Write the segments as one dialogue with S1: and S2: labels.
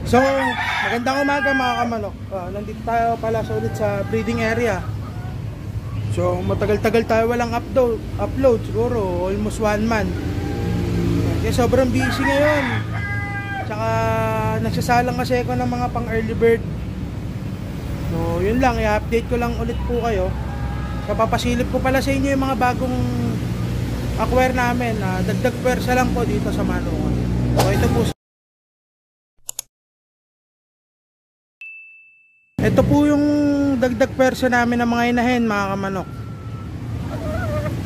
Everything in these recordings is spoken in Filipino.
S1: So, magandang umaga mga kamanok. Nandito tayo pala ulit sa breeding area. So, matagal-tagal tayo walang upload. Siguro, almost 1 month. Kaya sobrang busy ngayon. Tsaka, nagsasalang kasi ako ng mga pang early bird. So, yun lang. I-update ko lang ulit po kayo. So, papasilip ko pala sa inyo yung mga bagong acquire namin. Dagdag pwersa lang po dito sa Manungan. So, ito po yung dagdag pwersa namin ng mga inahin mga kamanok.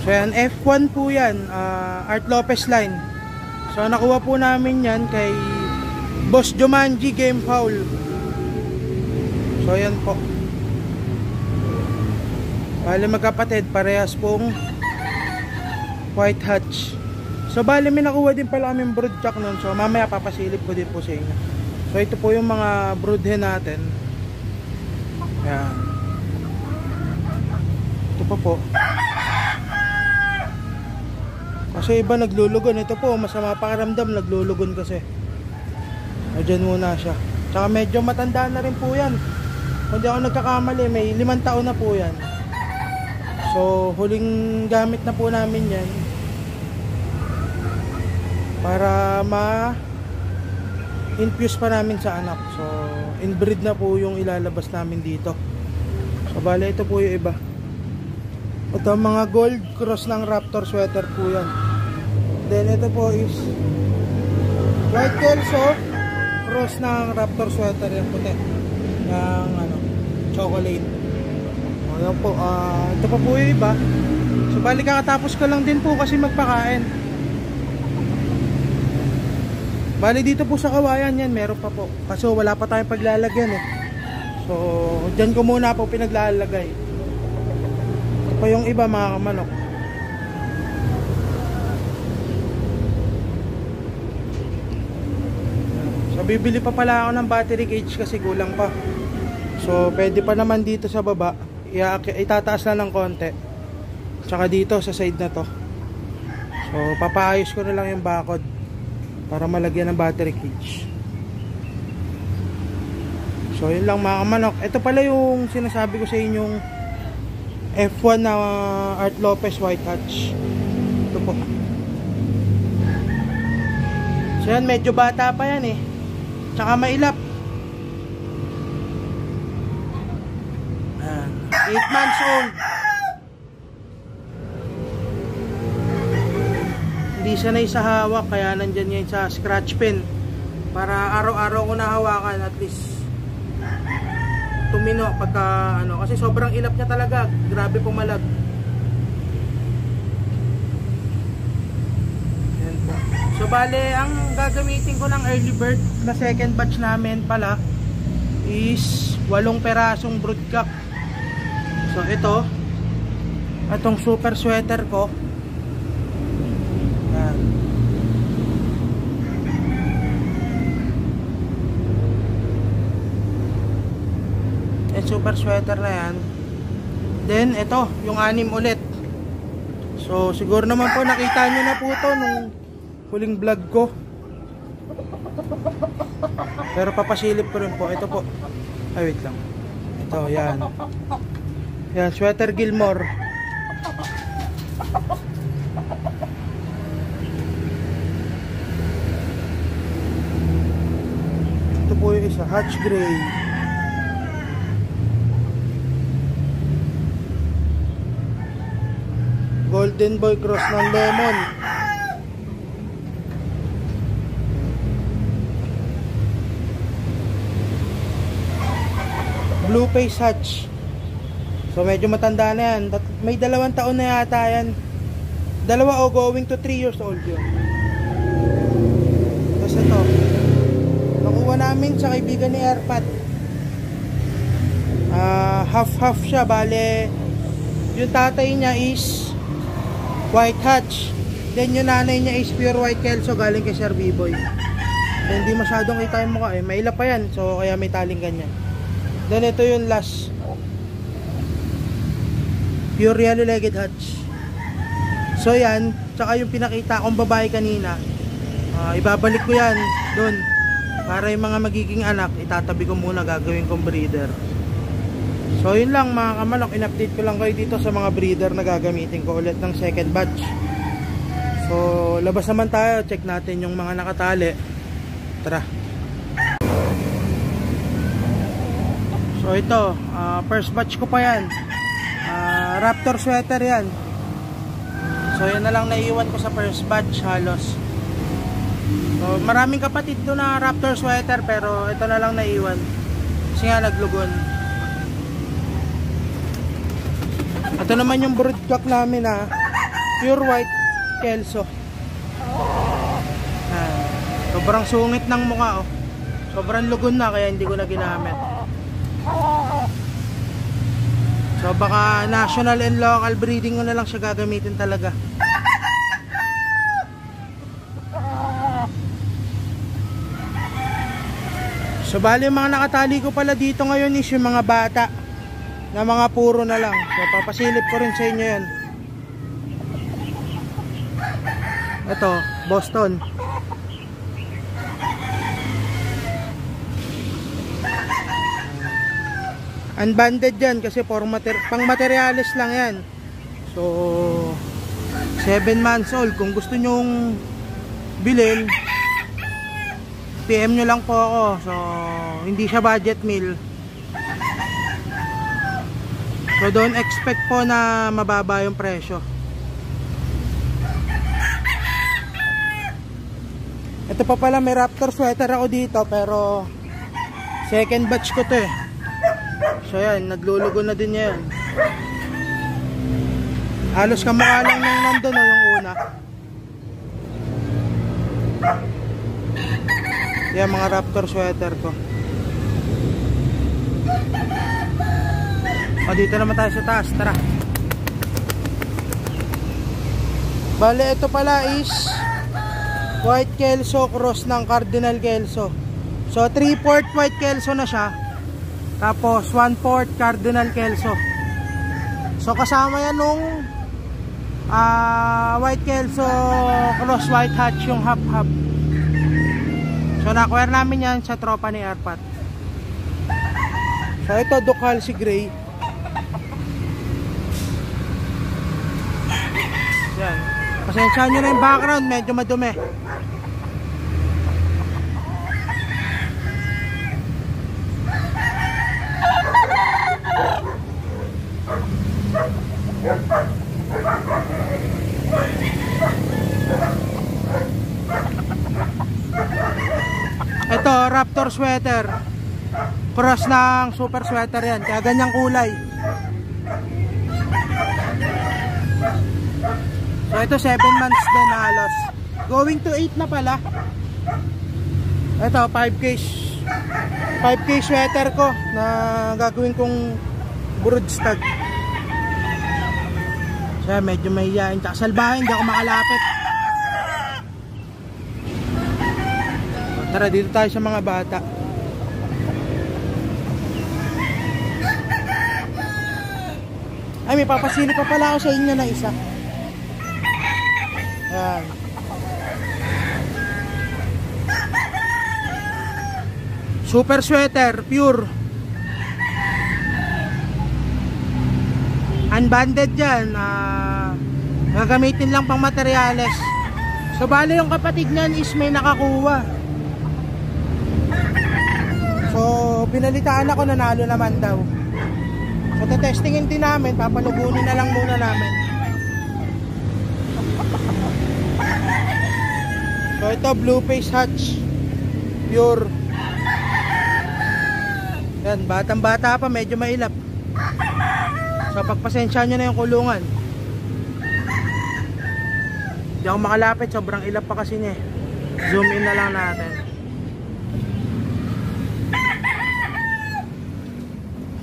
S1: So yan, F1 po yan, Art Lopez line. So nakuha po namin yan kay Boss Jumanji Game Foul. So yan po. Bali magkapatid, parehas pong white hatch. So bali may nakuha din pala kaming brood chuck nun. So mamaya papasilip ko din po sa inyo. So ito po yung mga brood hen natin. Ayan. Ito pa po. Kasi iba naglulugon. Ito po masama pakiramdam, naglulugon kasi. O dyan muna siya. Tsaka medyo matanda na rin po yan. Kung di ako nagkakamali, may 5 taon na po yan. So huling gamit na po namin yan para infuse pa namin sa anak. So inbreed na po yung ilalabas namin dito. So bale ito po yung iba. Ito mga gold cross ng Raptor sweater po yan. Then ito po is white kelso cross ng Raptor sweater yung puti ng chocolate. Ayan po. Ito pa po yung iba. So bali kakatapos ko lang din po kasi magpakain. Bali dito po sa Kawayan yan, meron pa po. Kaso wala pa tayong paglalagyan eh. So, dyan ko muna po pinaglalagay. Ito pa yung iba mga kamanok. So, bibili pa pala ako ng battery cage kasi kulang pa. So, pwede pa naman dito sa baba. Itataas na ng konti. Tsaka dito sa side na to. So, papaayos ko na lang yung bakod para malagyan ng battery cage. So yun lang mga kamanok. Ito pala yung sinasabi ko sa inyong F1 na Art Lopez white hatch. Ito po. So yan, medyo bata pa yan eh. Tsaka mailap. 8 months old. Hindi sanay sa hawak, kaya nandyan yan sa scratch pen para araw-araw ko nahawakan, at least tumino pagka kasi sobrang ilap niya talaga, grabe pumalag. Yan po. So bale ang gagamitin ko ng early bird na second batch namin pala is 8 perasong broodcock. So itong super sweater ko, super sweater na yan. Then ito yung 6 ulit. So siguro naman po nakita nyo na po to nung huling vlog ko, pero papasilip ko rin po. Ito po, ay wait lang, ito yan sweater Gilmore. Ito po yung isa, hatch gray. Golden Boy cross ng lemon. Blue face hatch. So medyo matanda na yan. May 2 taon na yata yan. 2 o going to 3 years old yun. Tapos ito, nakuha namin sa kaibigan ni Airpat. Half-half siya. Bale, yung tatay niya is white hatch, then yung nanay niya is pure white kelso galing kay Sir B-Boy. Hindi masyadong kita yung mukha eh, mailap pa yan, so kaya may taling ganyan. Then ito yung last Pure yellow-legged hatch. So yan, tsaka yung pinakita kong babae kanina, ibabalik ko yan doon. Para yung mga magiging anak, itatabi ko muna, gagawin kong breeder. So yun lang mga kamanok, in-update ko lang kayo dito sa mga breeder na gagamitin ko ulit ng second batch. So labas naman tayo, check natin yung mga nakatali. Tara. So ito, first batch ko pa yan. Raptor sweater yan. So yan na lang naiwan ko sa first batch halos. So, maraming kapatid doon na Raptor sweater, pero ito na lang naiwan kasi nga naglugon. Ito naman yung broodcock namin na pure white Kelso. Sobrang sungit ng mukha, oh. Sobrang lugon na kaya hindi ko na ginamit. So baka national and local breeding ko na lang siya gagamitin talaga. So bali yung mga nakatali ko pala dito ngayon is yung mga bata na mga puro na lang. So papasilip ko rin sa inyo yan. Ito, Boston. Unbanded yan kasi pang materialis lang yan. So 7 months old. Kung gusto nyong bilhin, PM nyo lang po ako. So hindi siya budget meal. So don't expect po na mababa yung presyo. Ito pa pala, may Raptor sweater ako dito, pero second batch ko to eh. So yan, naglulugo na din yan. Halos kamukha lang nung nandun o yung una. Yan mga Raptor sweater ko. O dito naman tayo sa taas, tara. Bale ito pala is white Kelso cross ng Cardinal Kelso. So 3/4 white Kelso na siya, tapos 1/4 Cardinal Kelso. So kasama yan nung white Kelso cross white hatch, yung half-half. So na-acquire namin yan sa tropa ni Airpat. So ito Ducal si Gray. Yan. Pasensyahan nyo na yung background, medyo madumi. Ito, Raptor sweater. Cross ng super sweater yan. Kaya ganyang kulay. So ito 7 months din halos. Going to 8 na pala. Ito 5K sweater ko na gagawin kong broodstag. So medyo mahihain. Tsaka salbahin, hindi ako makalapit. Tara, dito tayo sa mga bata. Ay, may papasili pa pala ako sa inyo na isa. Yan. Super sweater, pure. Unbanded yan. Gagamitin lang pang materyales. So bali yung kapatid niyan is may nakakuha. So pinalitaan ako, nanalo naman daw. So testingin din namin, papalubunin na lang muna namin. So ito blue face hatch, pure. Yan, batang bata pa, medyo mailap. So pagpasensya nyo na yung kulungan. Hindi ako makalapit, sobrang ilap pa kasi niya. Zoom in na lang natin.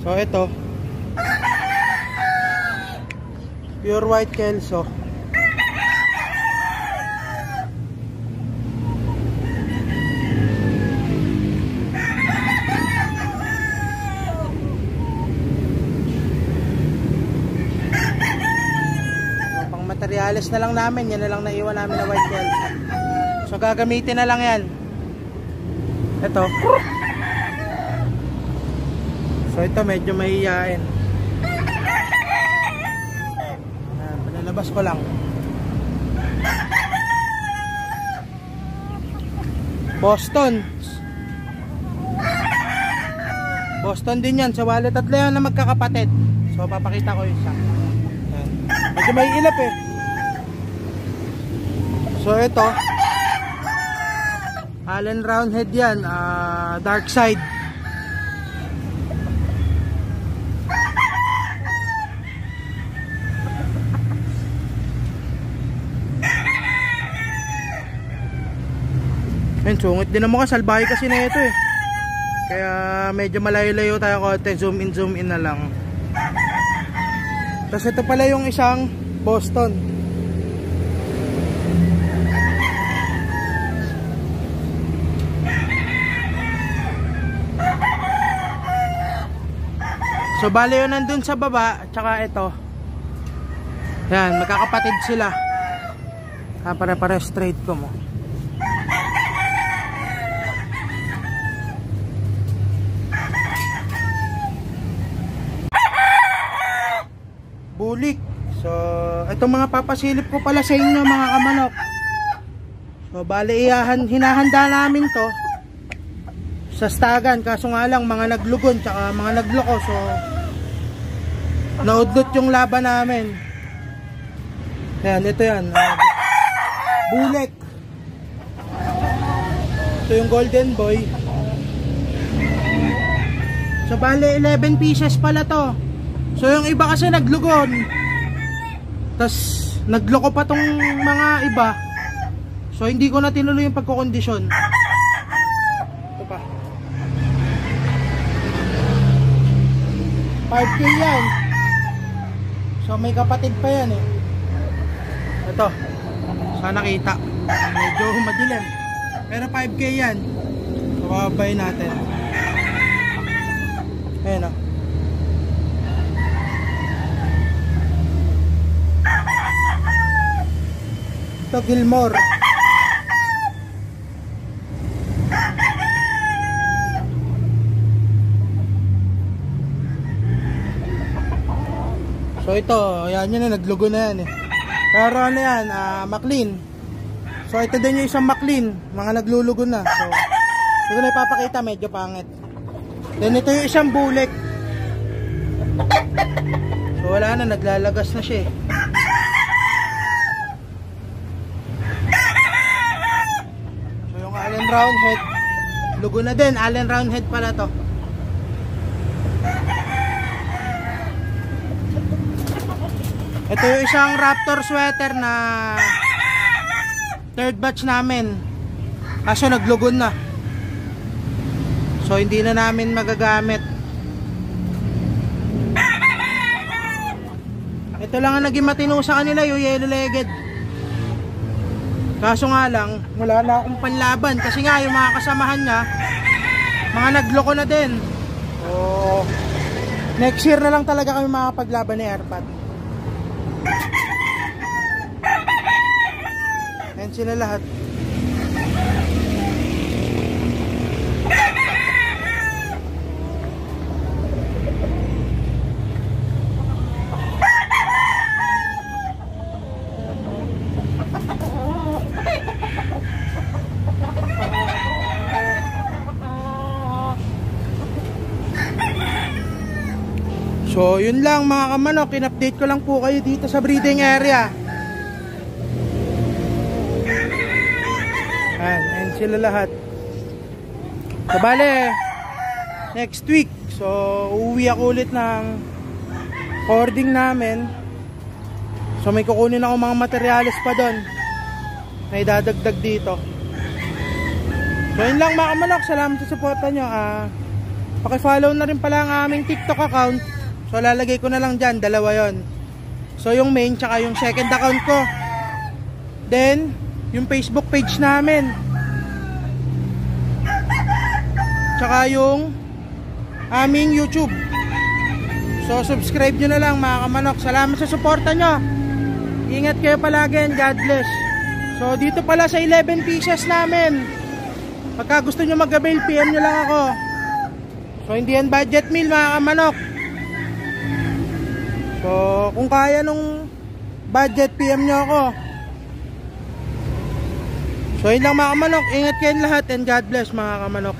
S1: So ito pure white Kelso. Ialis na lang namin. Yan na lang naiwan namin na white nail. So gagamitin na lang yan. Ito. So ito medyo mahihiyain. Palalabas ko lang. Boston din yan. So bali tatlo yan na magkakapatid. So papakita ko yung isa. Yan. Medyo may ilap eh. So ito Allen Roundhead yan, dark side. Ayun, sungit din naman, salbahe kasi na ito eh. Kaya medyo malayo-layo tayo konti, zoom in na lang. Tapos ito pala yung isang Boston. So bali yun nandun sa baba, tsaka ito. Yan, magkakapatid sila. Pare-pare straight ko mo. Bulik. So itong mga papasilip ko pala sa inyo mga kamanok. So bali hinahanda namin to sa stagan, kaso nga lang mga naglugon tsaka mga nagloko, so naudlot yung laban namin. Ayan, ito yan, bulik. Ito yung golden boy. So bali 11 pieces pala to. So yung iba kasi naglugon, tas nagloko pa tong mga iba, so hindi ko na tinuloy yung pagkukondisyon. Ito pa 5K yan. So may kapatid pa yan eh. Ito, sana kita, medyo madilim, pero 5K yan. So babay natin. Ayan o. Ito Gilmore. So ito, yan yun na, naglugo na yan eh. Pero ano yan, McLean. So ito din yung isang McLean, mga naglulugo na. So ito na ipapakita, medyo pangit. Then ito yung isang bulik. So wala na, naglalagas na siya eh. So yung Allen Roundhead, lugo na din. Allen Roundhead pala to. Ito yung isang Raptor sweater na third batch namin, kaso naglugon na, so hindi na namin magagamit. Ito lang ang naging matino sa kanila, yung yellow legged. Kaso nga lang, wala na akong panlaban kasi nga yung mga kasamahan niya, mga nagloko na din. So next year na lang talaga kami makapaglaban ni Airpat. Ayan sila lahat. So yun lang mga kamanok, in-update ko lang po kayo dito sa breeding area. Ayan sila lahat. So bale, next week, so uuwi ako ulit ng hoarding namin. So may kukunin ako mga materyales pa doon na idadagdag dito. So yun lang mga kamanok, salamat sa suporta nyo. Pakifollow na rin pala ang aming TikTok account. So lalagay ko na lang dyan, dalawa yon. So yung main tsaka yung second account ko. Then yung Facebook page namin, tsaka yung aming YouTube. So subscribe nyo na lang mga kamanok. Salamat sa suporta nyo. Ingat kayo palagi and God bless. So dito pala sa 11 pieces namin. Pagka gusto nyo mag-avail, PM nyo lang ako. So hindi yan budget meal mga kamanok. So kung kaya nung budget, PM nyo ako. So yun lang mga kamanok. Ingat kayo lahat and God bless mga kamanok.